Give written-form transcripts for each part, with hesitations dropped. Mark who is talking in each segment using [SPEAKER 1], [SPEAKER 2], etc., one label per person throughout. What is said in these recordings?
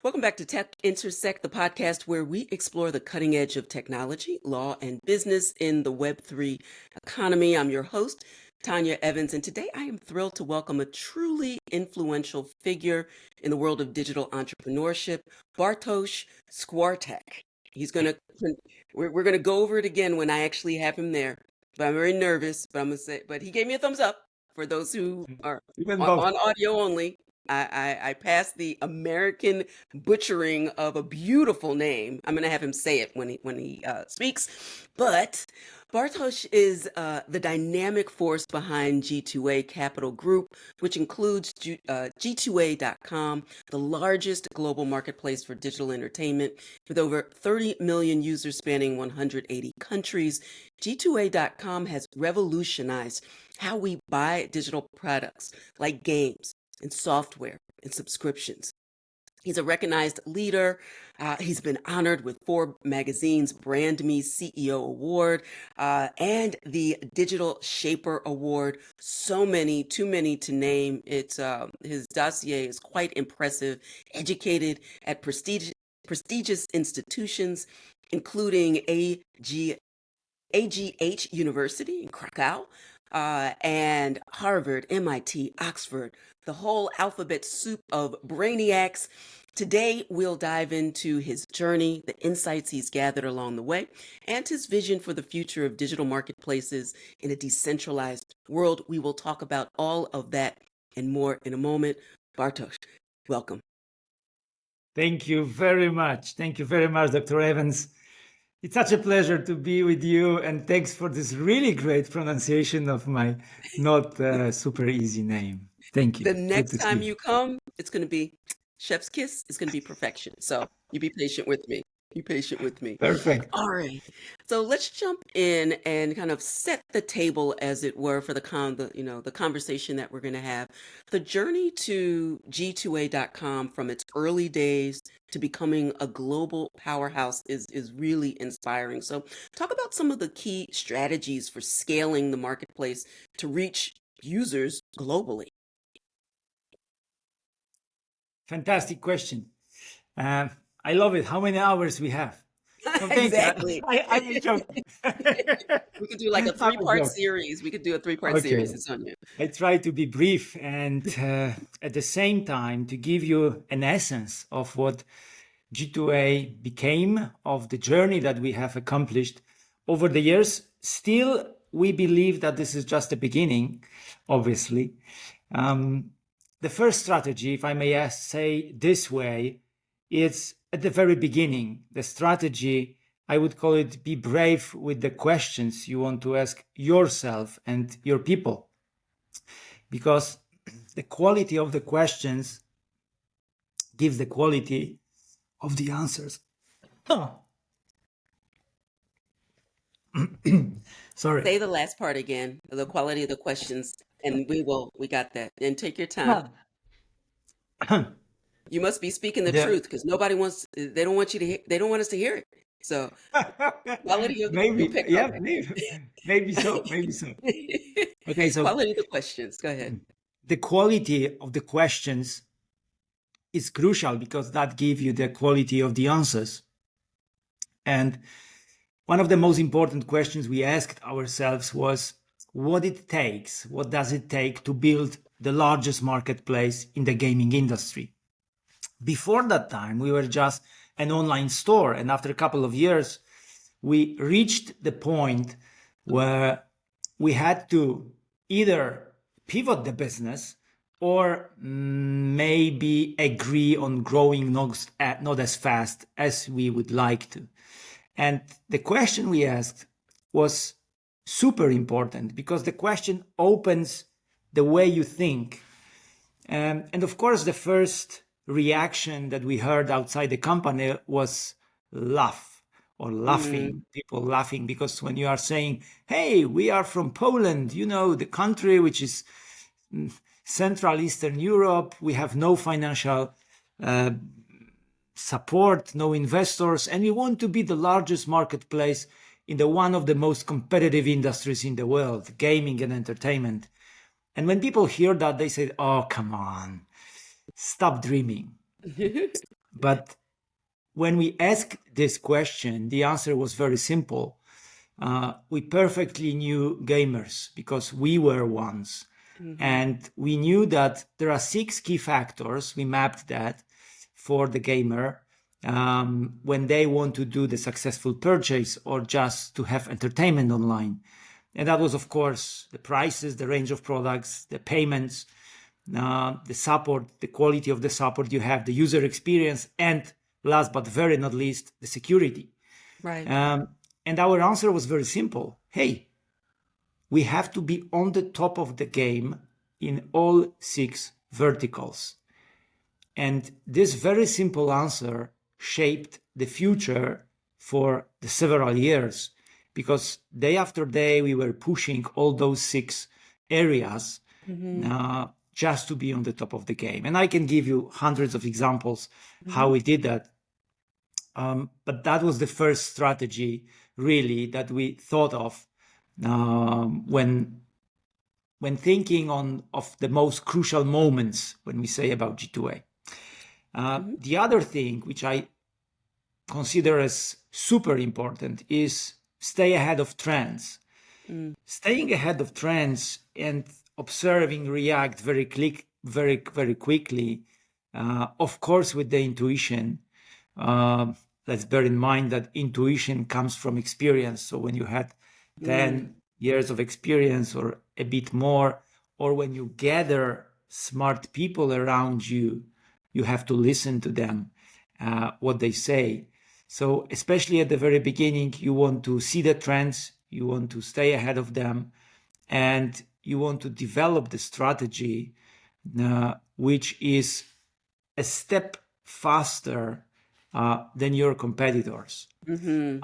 [SPEAKER 1] Welcome back to Tech Intersect, the podcast where we explore the cutting edge of technology, law, and business in the Web3 economy. I'm your host, Tanya Evans, and today I am thrilled to welcome a truly influential figure in the world of digital entrepreneurship, Bartosz Skwarczek. He's gonna we're gonna go over it again when I actually have him there. But I'm very nervous, but I'm gonna say, but he gave me a thumbs up for those who are
[SPEAKER 2] Even both.
[SPEAKER 1] on audio only. I passed the American butchering of a beautiful name. I'm gonna have him say it when he speaks. But Bartosz is the dynamic force behind G2A Capital Group, which includes G2A.com, the largest global marketplace for digital entertainment with over 30 million users spanning 180 countries. G2A.com has revolutionized how we buy digital products like games and software and subscriptions. He's a recognized leader. He's been honored with Forbes magazine's Brand Me CEO Award and the Digital Shaper Award. So many, too many to name. It's his dossier is quite impressive. Educated at prestigious institutions, including AGH University in Krakow, and Harvard, MIT, Oxford, the whole alphabet soup of brainiacs. Today, we'll dive into his journey, the insights he's gathered along the way, and his vision for the future of digital marketplaces in a decentralized world. We will talk about all of that and more in a moment. Bartosz, welcome.
[SPEAKER 2] Thank you very much. Thank you very much, Dr. Evans. It's such a pleasure to be with you, and thanks for this really great pronunciation of my not super easy name. Thank you.
[SPEAKER 1] The next time you come, it's going to be chef's kiss. It's going to be perfection. So you be patient with me. Be patient with me.
[SPEAKER 2] Perfect.
[SPEAKER 1] All right. So let's jump in and kind of set the table, as it were, for the conversation that we're going to have. The journey to G2A.com from its early days to becoming a global powerhouse is really inspiring. So talk about some of the key strategies for scaling the marketplace to reach users globally.
[SPEAKER 2] Fantastic question. I love it. How many hours we have?
[SPEAKER 1] Exactly.
[SPEAKER 2] I will joke.
[SPEAKER 1] We could do like a three-part series. We could do a three-part series. It's on you.
[SPEAKER 2] I try to be brief and at the same time to give you an essence of what G2A became, of the journey that we have accomplished over the years. Still, we believe that this is just the beginning, obviously. The first strategy, if I may say this way, it's at the very beginning. The strategy, I would call it, be brave with the questions you want to ask yourself and your people. Because the quality of the questions gives the quality of the answers. Sorry.
[SPEAKER 1] Say the last part again, the quality of the questions, and we got that. And take your time. You must be speaking the truth, because they don't want us to hear it. So quality of
[SPEAKER 2] maybe so. Okay, so
[SPEAKER 1] quality of the questions. Go ahead.
[SPEAKER 2] The quality of the questions is crucial because that gives you the quality of the answers. And one of the most important questions we asked ourselves was what does it take to build the largest marketplace in the gaming industry? Before that time, we were just an online store. And after a couple of years, we reached the point where we had to either pivot the business or maybe agree on growing not as fast as we would like to. And the question we asked was super important because the question opens the way you think. And of course, the first reaction that we heard outside the company was laughing, people laughing, because when you are saying, hey, we are from Poland, the country which is Central Eastern Europe, we have no financial support, no investors, and we want to be the largest marketplace in one of the most competitive industries in the world, gaming and entertainment. And when people hear that, they say, oh, come on, stop dreaming. But when we asked this question, the answer was very simple. We perfectly knew gamers because we were ones. And we knew that there are 6 key factors. We mapped that for the gamer when they want to do the successful purchase or just to have entertainment online. And that was, of course, the prices, the range of products, the payments, the support, the quality of the support you have, the user experience, and last but very not least, the security.
[SPEAKER 1] Right.
[SPEAKER 2] And our answer was very simple. Hey, we have to be on the top of the game in all 6 verticals. And this very simple answer shaped the future for the several years, because day after day we were pushing all those 6 areas just to be on the top of the game. And I can give you hundreds of examples how we did that. But that was the first strategy really that we thought of when thinking of the most crucial moments when we say about G2A. The other thing which I consider as super important is stay ahead of trends. Staying ahead of trends and observing, react very quickly, of course with the intuition. Let's bear in mind that intuition comes from experience. So when you had 10 years of experience or a bit more, or when you gather smart people around you, you have to listen to them, what they say. So especially at the very beginning, you want to see the trends, you want to stay ahead of them, and you want to develop the strategy which is a step faster than your competitors. And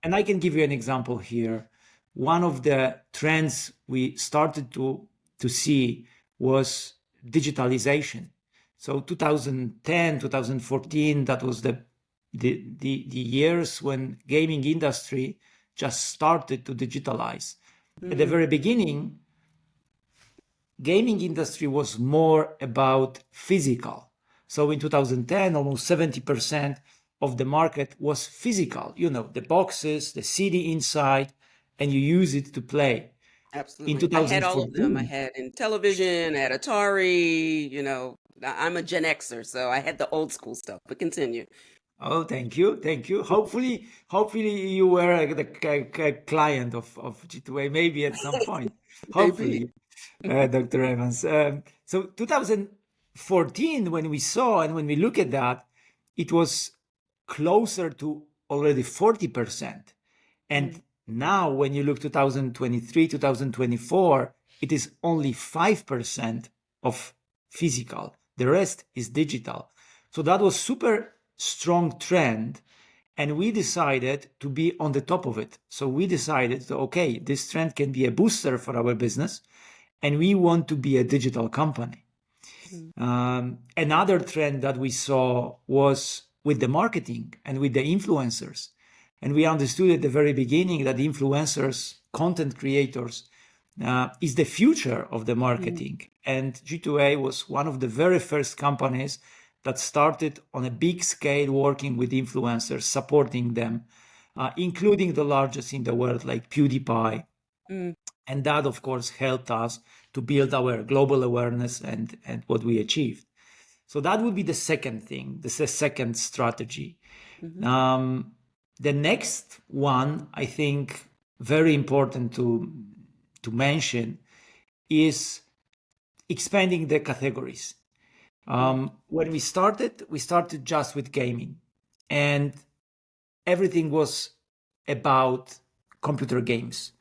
[SPEAKER 2] I can give you an example here. One of the trends we started to see was digitalization. So 2010, 2014, that was the years when gaming industry just started to digitalize. At the very beginning, gaming industry was more about physical. So in 2010, almost 70% of the market was physical. You know, the boxes, the CD inside, and you use it to play.
[SPEAKER 1] Absolutely. I had all of them. I had in television, I had Atari, I'm a Gen Xer, so I had the old school stuff, but continue.
[SPEAKER 2] Oh, thank you. Hopefully you were the client of G2A maybe at some point. Hopefully, Dr. Evans. So 2014, when we saw and when we look at that, it was closer to already 40%. And now when you look 2023, 2024, it is only 5% of physical. The rest is digital. So that was super strong trend, and we decided to be on the top of it. So we decided, okay, this trend can be a booster for our business, and we want to be a digital company. Another trend that we saw was with the marketing and with the influencers. And we understood at the very beginning that influencers, content creators, is the future of the marketing. And G2A was one of the very first companies that started on a big scale working with influencers, supporting them, including the largest in the world like PewDiePie. And that, of course, helped us to build our global awareness and what we achieved. So that would be the second thing, the second strategy. The next one, I think, very important to mention is expanding the categories. When we started just with gaming, and everything was about computer games.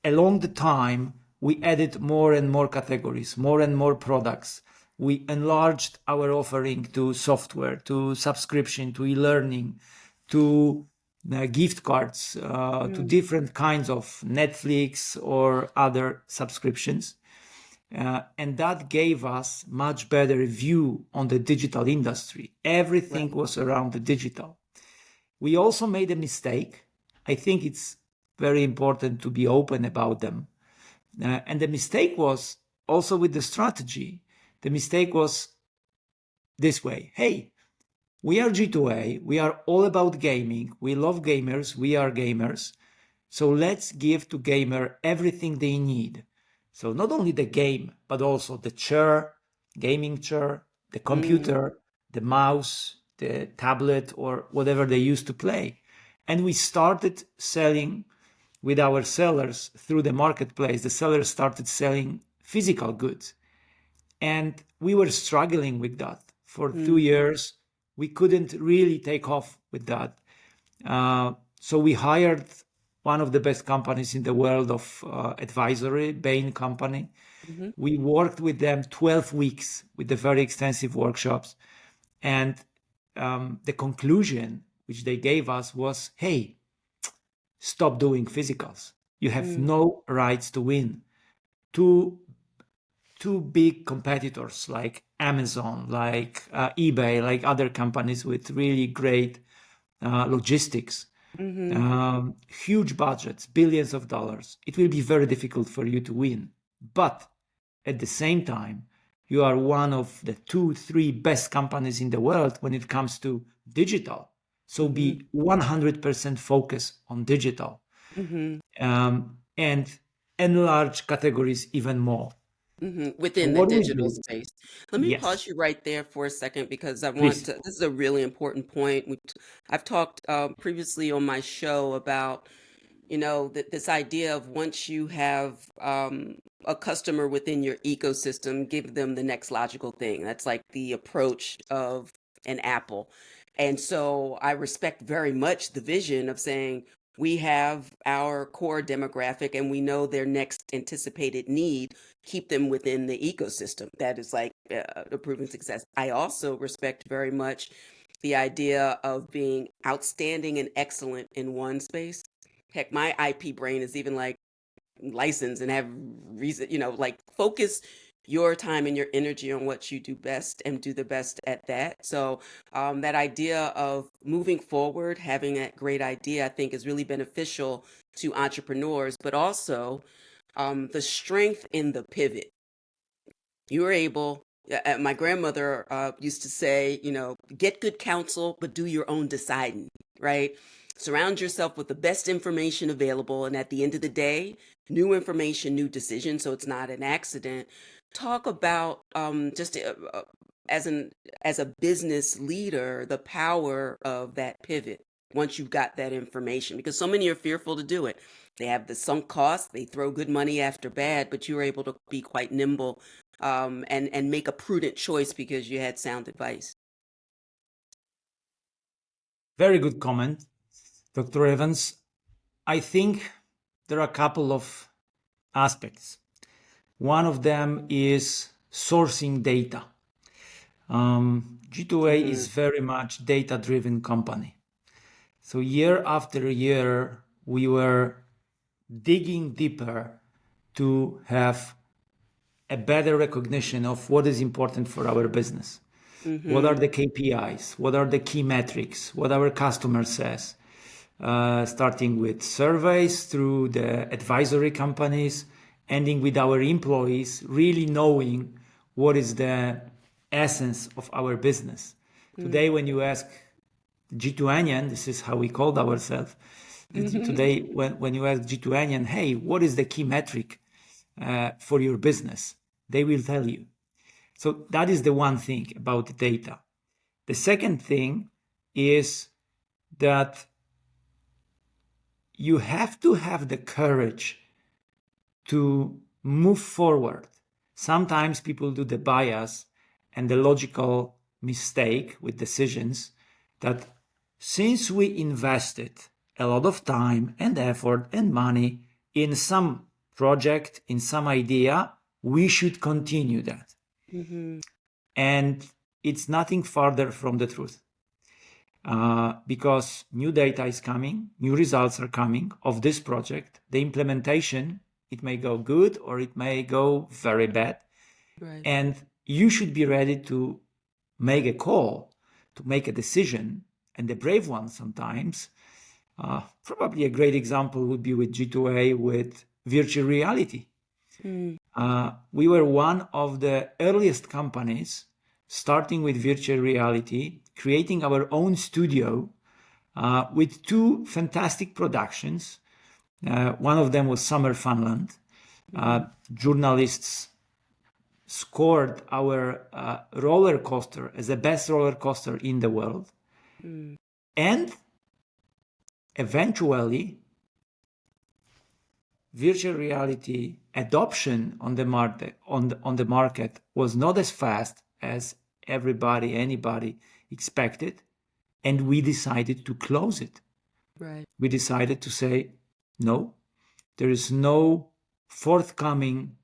[SPEAKER 2] Along the time, we added more and more categories, more and more products. We enlarged our offering to software, to subscription, to e-learning, to gift cards, to different kinds of Netflix or other subscriptions. And that gave us much better view on the digital industry. Everything was around the digital. We also made a mistake. I think it's very important to be open about them. And the mistake was also with the strategy. The mistake was this way. Hey, we are G2A. We are all about gaming. We love gamers. We are gamers. So let's give to gamer everything they need. So not only the game, but also the chair, gaming chair, the computer, the mouse, the tablet, or whatever they use to play. And we started selling with our sellers through the marketplace. The sellers started selling physical goods. And we were struggling with that for 2 years. We couldn't really take off with that. So we hired one of the best companies in the world of advisory, Bain Company. We worked with them 12 weeks with the very extensive workshops. And the conclusion which they gave us was, hey, stop doing physicals. You have no rights to win. Two big competitors like Amazon, like eBay, like other companies with really great logistics, huge budgets, billions of dollars. It will be very difficult for you to win. But at the same time, you are one of the 2-3 best companies in the world when it comes to digital. So be 100% focused on digital and enlarge categories even more.
[SPEAKER 1] Within the
[SPEAKER 2] What we
[SPEAKER 1] digital
[SPEAKER 2] do,
[SPEAKER 1] space. Let me pause
[SPEAKER 2] yes,
[SPEAKER 1] you right there for a second because I want
[SPEAKER 2] please.
[SPEAKER 1] to, this is a really important point. I've talked previously on my show about, this idea of once you have a customer within your ecosystem, give them the next logical thing. That's like the approach of an Apple. And so I respect very much the vision of saying, we have our core demographic and we know their next anticipated need, keep them within the ecosystem. That is like a proven success. I also respect very much the idea of being outstanding and excellent in one space. Heck, my IP brain is even like licensed and have reason, like focus your time and your energy on what you do best and do the best at that. So that idea of moving forward, having that great idea, I think is really beneficial to entrepreneurs, but also the strength in the pivot. You were able, my grandmother used to say, get good counsel, but do your own deciding, right? Surround yourself with the best information available. And at the end of the day, new information, new decision. So it's not an accident. Talk about just as a business leader, the power of that pivot once you've got that information, because so many are fearful to do it. They have the sunk cost, they throw good money after bad, but you were able to be quite nimble and make a prudent choice because you had sound advice.
[SPEAKER 2] Very good comment, Dr. Evans. I think there are a couple of aspects. One of them is sourcing data. G2A is very much data-driven company. So year after year, we were digging deeper to have a better recognition of what is important for our business. What are the KPIs? What are the key metrics? What our customer says? Starting with surveys through the advisory companies, ending with our employees, really knowing what is the essence of our business. Today, when you ask G2Anian, this is how we called ourselves. Today, when you ask G2Anian, hey, what is the key metric for your business? They will tell you. So that is the one thing about the data. The second thing is that you have to have the courage to move forward. Sometimes people do the bias and the logical mistake with decisions that since we invested a lot of time and effort and money in some project, in some idea, we should continue that. And it's nothing further from the truth. Because new data is coming, new results are coming of this project. The implementation, it may go good or it may go very bad.
[SPEAKER 1] Right.
[SPEAKER 2] And you should be ready to make a call, to make a decision, and the brave one sometimes. Probably a great example would be with G2A with virtual reality. We were one of the earliest companies starting with virtual reality, creating our own studio with two fantastic productions. One of them was Summer Funland. Journalists scored our roller coaster as the best roller coaster in the world. And eventually, virtual reality adoption on the market was not as fast as anybody expected, and we decided to close it.
[SPEAKER 1] Right.
[SPEAKER 2] We decided to say, no, there is no forthcoming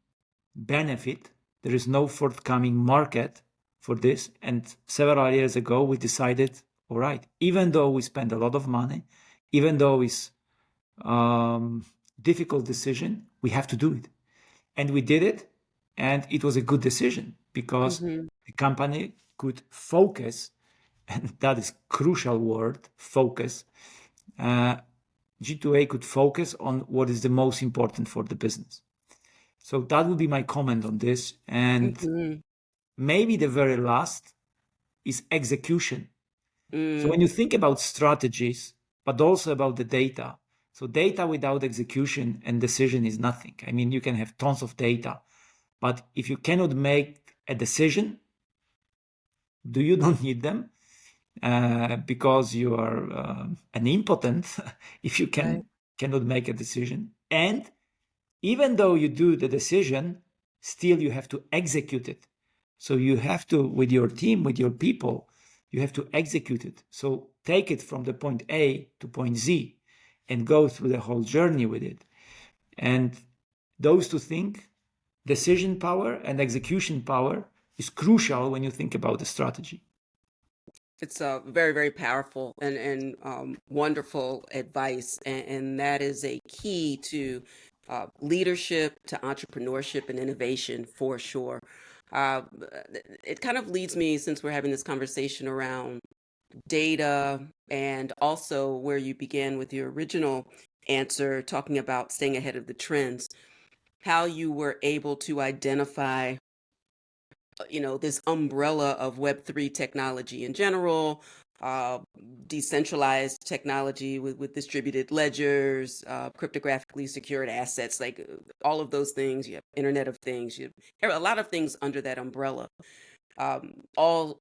[SPEAKER 2] benefit, there is no forthcoming market for this. And several years ago, we decided, all right, even though we spend a lot of money, even though it's difficult decision, we have to do it. And we did it, and it was a good decision because the company could focus, and that is crucial word, focus. G2A could focus on what is the most important for the business. So that would be my comment on this. And maybe the very last is execution. So when you think about strategies, but also about the data, so data without execution and decision is nothing. I mean, you can have tons of data, but if you cannot make a decision, you don't need them because you are an impotent if you cannot make a decision. And even though you do the decision, still you have to execute it. So you have to, with your team, with your people, you have to execute it. So take it from the point A to point Z and go through the whole journey with it. And those two things, decision power and execution power, is crucial when you think about the strategy.
[SPEAKER 1] It's very, very powerful and wonderful advice. And that is a key to leadership, to entrepreneurship and innovation for sure. It kind of leads me, since we're having this conversation around data and also where you began with your original answer, talking about staying ahead of the trends, how you were able to identify this umbrella of Web3 technology in general, decentralized technology with distributed ledgers, cryptographically secured assets, like all of those things. You have Internet of Things, you have a lot of things under that umbrella, all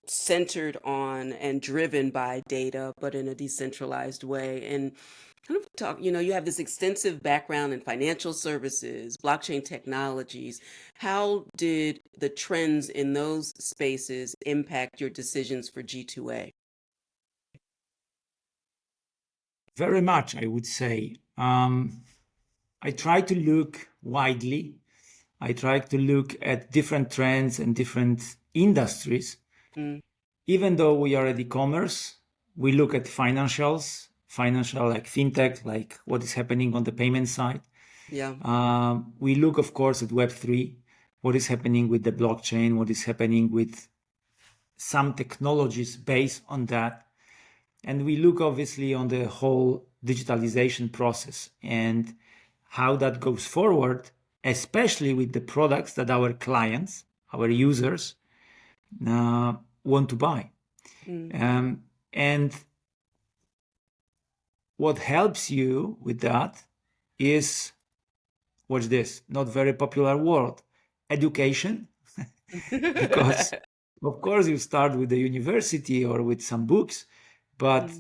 [SPEAKER 1] centered on and driven by data, but in a decentralized way. And kind of talk, you have this extensive background in financial services, blockchain technologies. How did the trends in those spaces impact your decisions for G2A?
[SPEAKER 2] Very much, I would say. I try to look widely. I try to look at different trends and different industries. Even though we are at e-commerce, we look at financial like fintech, like what is happening on the payment side.
[SPEAKER 1] Yeah.
[SPEAKER 2] We look, of course, at Web3, what is happening with the blockchain, what is happening with some technologies based on that. And we look obviously on the whole digitalization process and how that goes forward, especially with the products that our clients, our users, want to buy. And what helps you with that is, watch this, not very popular word, education. Because of course you start with the university or with some books, but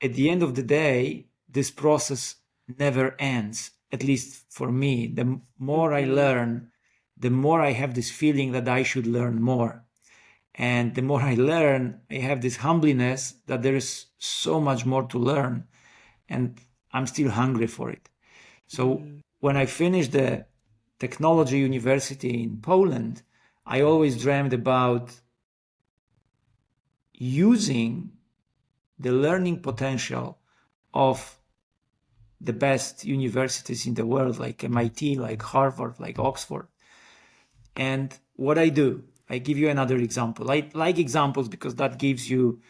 [SPEAKER 2] at the end of the day, this process never ends. At least for me, the more I learn, the more I have this feeling that I should learn more. And the more I learn, I have this humbleness that there is so much more to learn, and I'm still hungry for it. So when I finished the technology university in Poland, I always dreamed about using the learning potential of the best universities in the world, like MIT, like Harvard, like Oxford. And what I do, I give you another example. I like examples because that gives you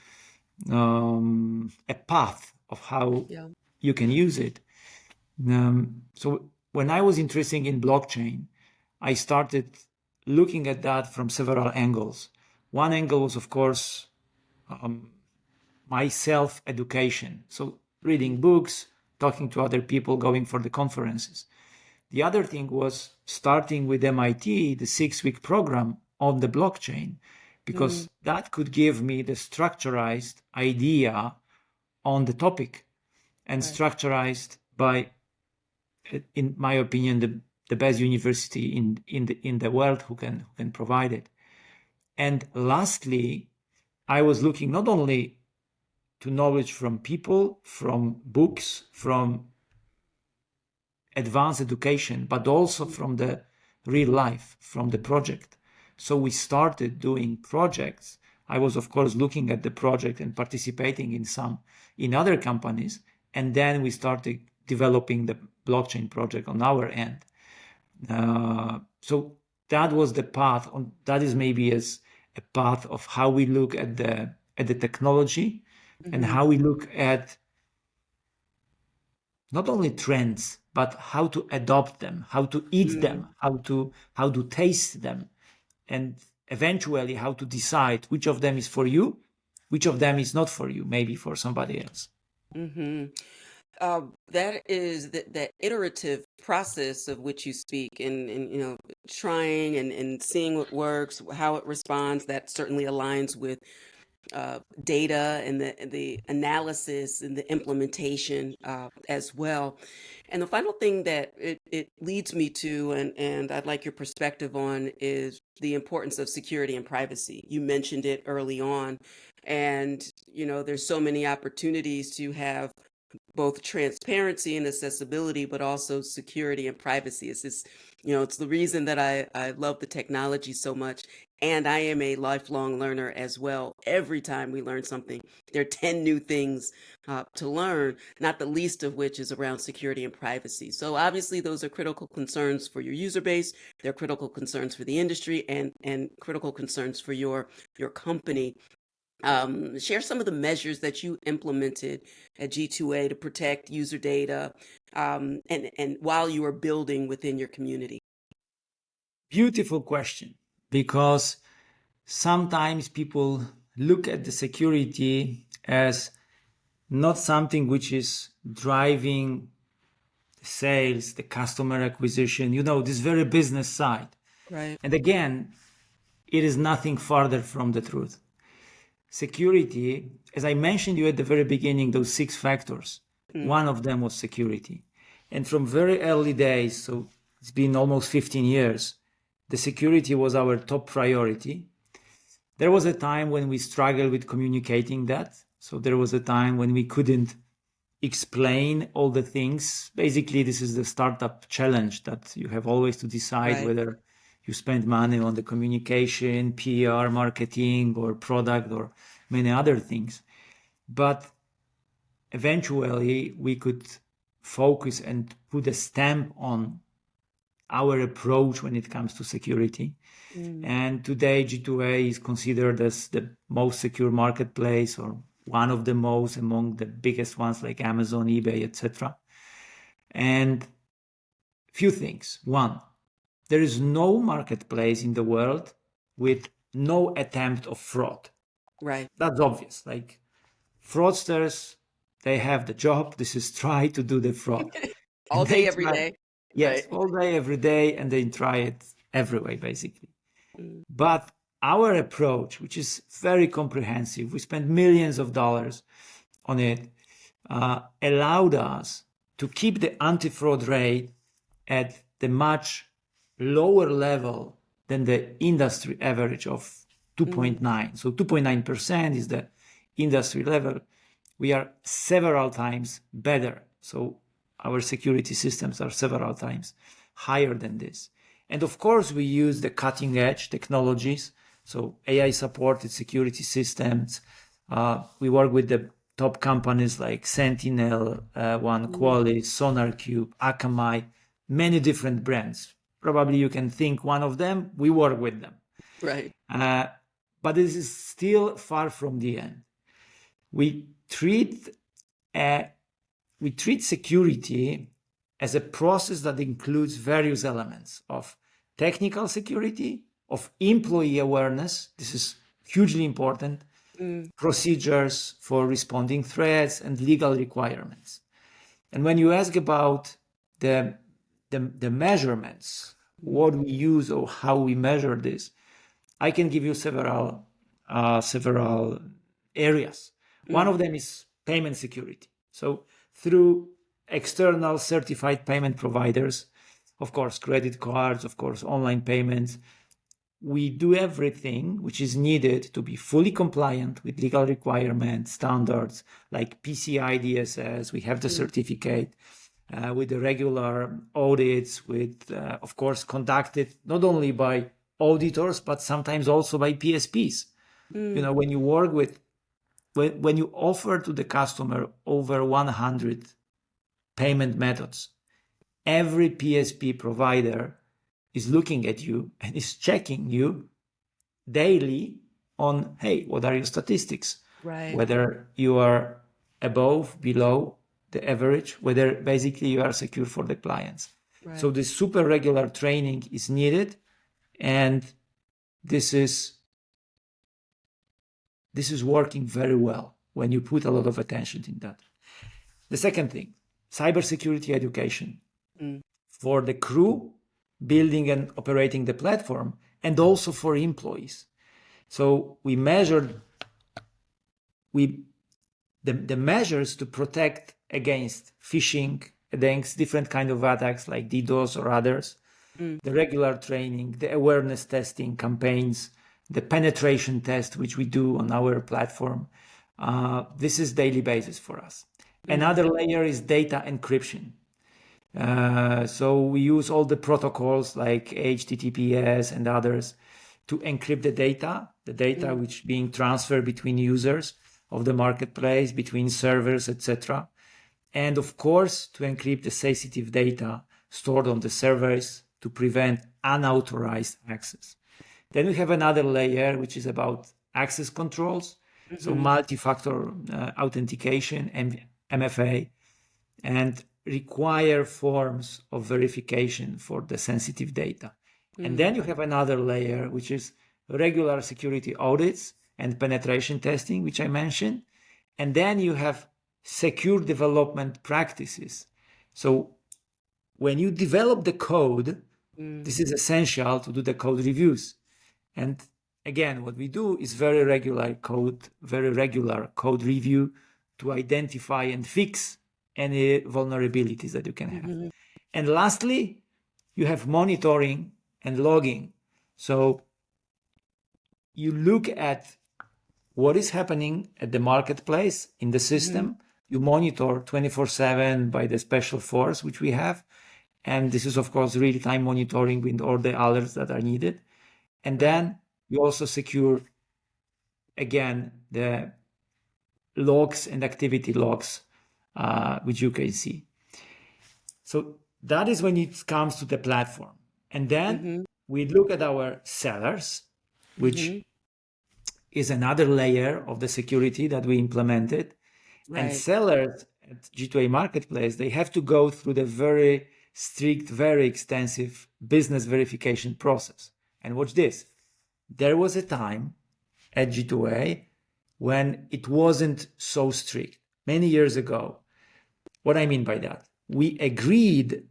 [SPEAKER 2] a path of how you can use it. So when I was interested in blockchain, I started looking at that from several angles. One angle was, of course, my self-education. So reading books, talking to other people, going for the conferences. The other thing was starting with MIT, the 6-week program on the blockchain, because that could give me the structurized idea on the topic, and structurized by, in my opinion, the best university in the world who can provide it. And lastly, I was looking not only to knowledge from people, from books, from advanced education, but also from the real life, from the project. So we started doing projects. I was, of course, looking at the project and participating in other companies. And then we started developing the blockchain project on our end. So that was the path. That is maybe as a path of how we look at the technology and how we look at not only trends, but how to adopt them, how to eat them, how to taste them, and eventually how to decide which of them is for you, which of them is not for you, maybe for somebody else.
[SPEAKER 1] That is that iterative process of which you speak, and trying and seeing what works, how it responds. That certainly aligns with data and the analysis and the implementation as well. And the final thing that it leads me to, and I'd like your perspective on, is the importance of security and privacy. You mentioned it early on, and there's so many opportunities to have both transparency and accessibility, but also security and privacy. It's just, it's the reason that I love the technology so much. And I am a lifelong learner as well. Every time we learn something, there are 10 new things to learn, not the least of which is around security and privacy. So obviously those are critical concerns for your user base. They're critical concerns for the industry and critical concerns for your company. Share some of the measures that you implemented at G2A to protect user data, and while you are building within your community.
[SPEAKER 2] Beautiful question, because sometimes people look at the security as not something which is driving sales, the customer acquisition, this very business side.
[SPEAKER 1] Right.
[SPEAKER 2] And again, it is nothing further from the truth. Security, as I mentioned you at the very beginning, those 6 factors, one of them was security. And from very early days, so it's been almost 15 years, the security was our top priority. There was a time when we struggled with communicating that. So there was a time when we couldn't explain all the things. Basically, this is the startup challenge, that you have always to decide whether you spend money on the communication, PR, marketing, or product, or many other things. But eventually we could focus and put a stamp on our approach when it comes to security. And today G2A is considered as the most secure marketplace, or one of the most among the biggest ones like Amazon, eBay, etc. And few things. One, there is no marketplace in the world with no attempt of fraud.
[SPEAKER 1] Right.
[SPEAKER 2] That's obvious. Like fraudsters, they have the job. This is try to do the fraud.
[SPEAKER 1] All day, every day.
[SPEAKER 2] Yes,
[SPEAKER 1] Right.
[SPEAKER 2] all day, every day, and they try it every way, basically. But our approach, which is very comprehensive, we spent millions of dollars on it, allowed us to keep the anti-fraud rate at the much lower level than the industry average of 2.9. So 2.9% is the industry level. We are several times better. So our security systems are several times higher than this. And of course, we use the cutting edge technologies. So AI supported security systems. We work with the top companies like Sentinel, Qualys, SonarQube, Akamai, many different brands. Probably you can think one of them, we work with them.
[SPEAKER 1] Right.
[SPEAKER 2] But this is still far from the end. We treat security as a process that includes various elements of technical security, of employee awareness. This is hugely important, procedures for responding threats, and legal requirements. And when you ask about the measurements, what we use or how we measure this, I can give you several areas. One of them is payment security. So through external certified payment providers, of course, credit cards, of course, online payments, we do everything which is needed to be fully compliant with legal requirements, standards like PCI DSS. We have the certificate with the regular audits, with, of course, conducted not only by auditors, but sometimes also by PSPs. You know, when you work with, when you offer to the customer over 100 payment methods, every PSP provider is looking at you and is checking you daily on, hey, what are your statistics?
[SPEAKER 1] Right.
[SPEAKER 2] Whether you are above, below the average, whether basically you are secure for the clients.
[SPEAKER 1] Right.
[SPEAKER 2] So this super regular training is needed, and this is working very well when you put a lot of attention in that. The second thing, cybersecurity education for the crew building and operating the platform, and also for employees. So we measured the measures to protect against phishing, against different kind of attacks like DDoS or others, the regular training, the awareness testing campaigns, the penetration test, which we do on our platform. This is daily basis for us. Another layer is data encryption. So we use all the protocols like HTTPS and others to encrypt the data which being transferred between users of the marketplace, between servers, etc. And of course, to encrypt the sensitive data stored on the servers to prevent unauthorized access. Then we have another layer, which is about access controls. So multi-factor authentication and MFA, and require forms of verification for the sensitive data. And then you have another layer, which is regular security audits and penetration testing, which I mentioned. And then you have secure development practices. So when you develop the code, this is essential to do the code reviews. And again, what we do is very regular code review to identify and fix any vulnerabilities that you can have. And lastly, you have monitoring and logging. So you look at what is happening at the marketplace in the system. You monitor 24/7 by the special force, which we have. And this is, of course, real-time monitoring with all the alerts that are needed. And then you also secure, again, the logs and activity logs, which you can see. So that is when it comes to the platform. And then we look at our sellers, which is another layer of the security that we implemented.
[SPEAKER 1] Right.
[SPEAKER 2] And sellers at G2A Marketplace, they have to go through the very strict, very extensive business verification process. And watch this. There was a time at G2A when it wasn't so strict, many years ago. What I mean by that? We agreed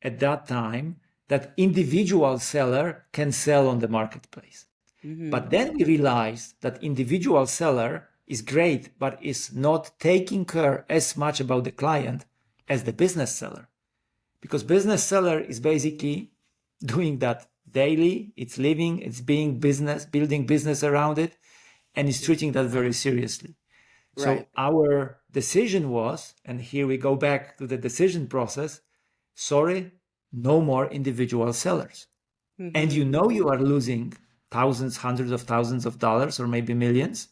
[SPEAKER 2] at that time that individual seller can sell on the marketplace. But then we realized that individual seller is great, but is not taking care as much about the client as the business seller. Because business seller is basically doing that daily, it's living, it's being business, building business around it, and is treating that very seriously.
[SPEAKER 1] Right.
[SPEAKER 2] So our decision was, and here we go back to the decision process, sorry, no more individual sellers. And you know you are losing thousands, hundreds of thousands of dollars, or maybe millions,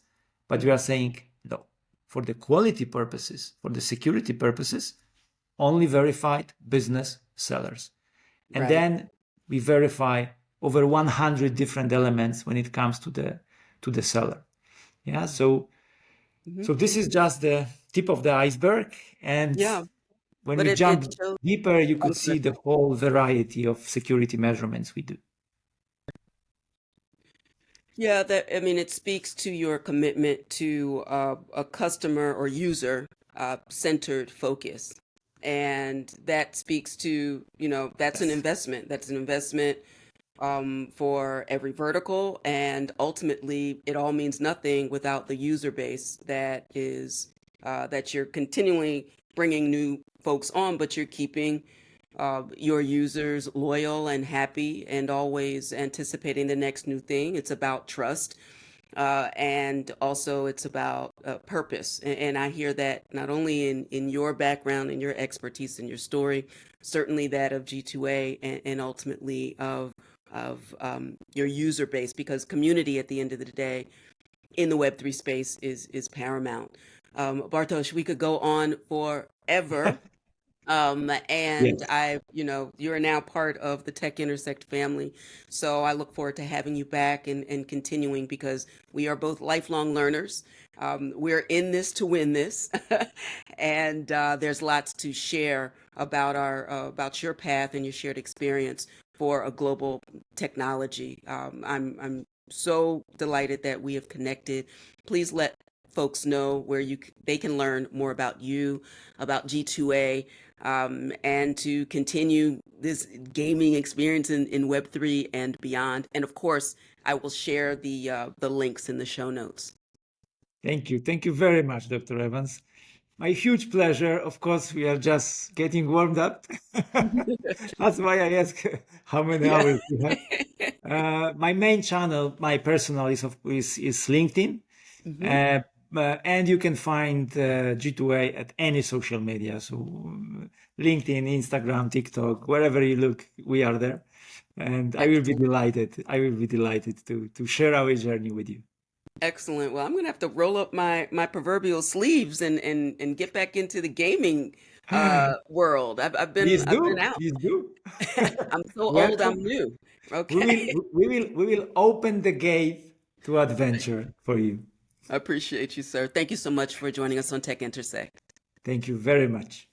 [SPEAKER 2] but we are saying, no, for the quality purposes, for the security purposes, only verified business sellers. And
[SPEAKER 1] Right.
[SPEAKER 2] then we verify over 100 different elements when it comes to the seller. Yeah, so this is just the tip of the iceberg. And
[SPEAKER 1] Yeah.
[SPEAKER 2] when
[SPEAKER 1] But
[SPEAKER 2] we
[SPEAKER 1] it
[SPEAKER 2] jump
[SPEAKER 1] shows.
[SPEAKER 2] deeper, you could
[SPEAKER 1] Oh,
[SPEAKER 2] see the whole variety of security measurements we do.
[SPEAKER 1] Yeah, that I mean, it speaks to your commitment to a customer or user centered focus. And that speaks to, that's an
[SPEAKER 2] Yes.
[SPEAKER 1] investment. That's an investment for every vertical. And ultimately, it all means nothing without the user base that you're continually bringing new folks on, but you're keeping your users loyal and happy and always anticipating the next new thing. It's about trust. And also it's about purpose. And I hear that not only in your background and your expertise and your story, certainly that of G2A and ultimately of your user base, because community at the end of the day in the Web3 space is paramount. Bartosz, we could go on forever. And
[SPEAKER 2] Yes.
[SPEAKER 1] you're now part of the Tech Intersect family. So I look forward to having you back and continuing because we are both lifelong learners. We're in this to win this. And there's lots to share about your path and your shared experience for a global technology. I'm so delighted that we have connected. Please let folks know where they can learn more about you, about G2A, and to continue this gaming experience in Web3 and beyond. And of course, I will share the links in the show notes.
[SPEAKER 2] Thank you. Thank you very much, Dr. Evans. My huge pleasure. Of course, we are just getting warmed up. That's why I ask how many
[SPEAKER 1] Yeah.
[SPEAKER 2] hours you have. My main channel, my personal, is LinkedIn.
[SPEAKER 1] Hmm.
[SPEAKER 2] And you can find G2A at any social media. So LinkedIn, Instagram, TikTok, wherever you look, we are there. And I will be
[SPEAKER 1] Excellent.
[SPEAKER 2] delighted. I will be delighted to share our journey with you.
[SPEAKER 1] Excellent. Well, I'm gonna have to roll up my proverbial sleeves and get back into the gaming world.
[SPEAKER 2] Please
[SPEAKER 1] I've been
[SPEAKER 2] do.
[SPEAKER 1] out.
[SPEAKER 2] Please do.
[SPEAKER 1] I'm so old, I'm
[SPEAKER 2] Welcome.
[SPEAKER 1] new.
[SPEAKER 2] We
[SPEAKER 1] Okay.
[SPEAKER 2] will we will open the gate to adventure for you.
[SPEAKER 1] I appreciate you, sir. Thank you so much for joining us on Tech Intersect.
[SPEAKER 2] Thank you very much.